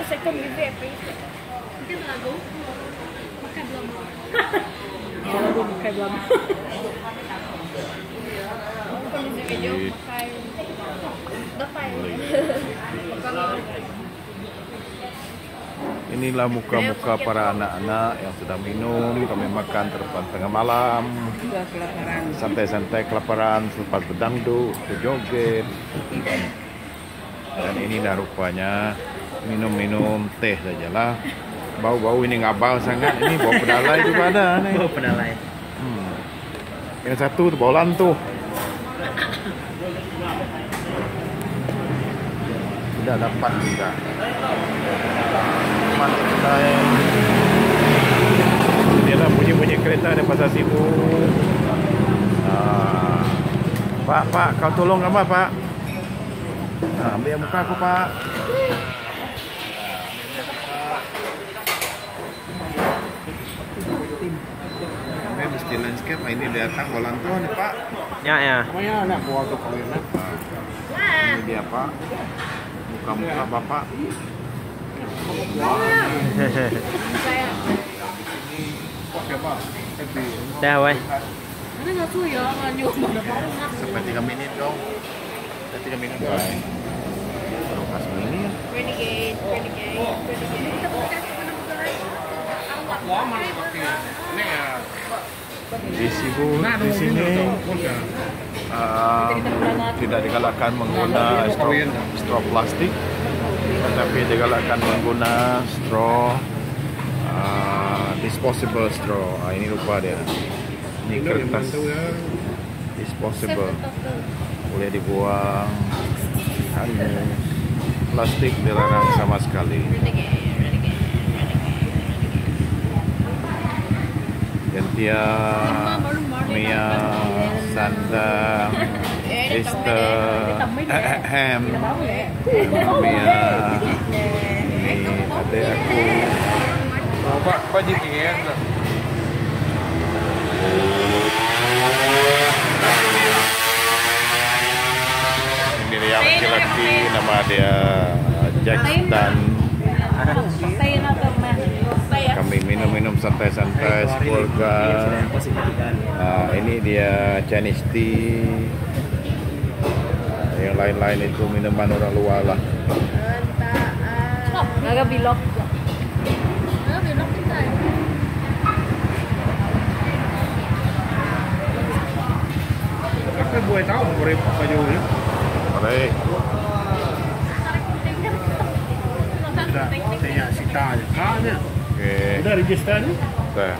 c'est comme l'hiver. Mungkin lagu makan belum. Ya, lagu makan belum. Kondisi video makan depan. Inilah muka-muka para anak-anak yang sudah minum. Kami makan terdepan tengah malam. Santai-santai kelaparan, selepas berdangdut, berjoget. Dan inilah rupanya minum-minum teh sajalah. Bau-bau ini nggak bau sangat. Ini bau pedalai juga ada. Bau pedalai. Yang satu tu bau lantuh. Tidak dapat juga. Ini adalah bunyi-bunyi kereta di Pasar Sibu. Pak, kau tolong apa, Pak? Ambil muka aku, Pak. Ini mesti landscape. Ini datang bolan tuh nih, Pak. Ya. Namanya anak buah tuh kalau ini. Ini dia, Pak. Muka-muka Bapak. Dah, weh. Ini nggak tuh ya, lanjut. Sampai 3 menit dong. 3 menit dong. Pas menit. Renegade. Di Sibu, di sini tidak digalakkan menggunakan straw plastik, tetapi digalakkan menggunakan straw disposable straw. Ini lupa dia. Ini kertas disposable, boleh dibuang. Plastik dilarang sama sekali. Gentia, Mia, Sandang, Esther, Ham, Mia, ini adik aku. Pak JKN. Ini dia laki-laki, nama dia Jackson. Kami minum-minum santai-santai sekeluarga. Ini dia Chinese tea. Yang lain-lain itu minuman orang luar lah. Agak bilok. Apa boleh tahu korek baju ini? Korek. Sudah saya sita aja. Udah register ni? Sudah.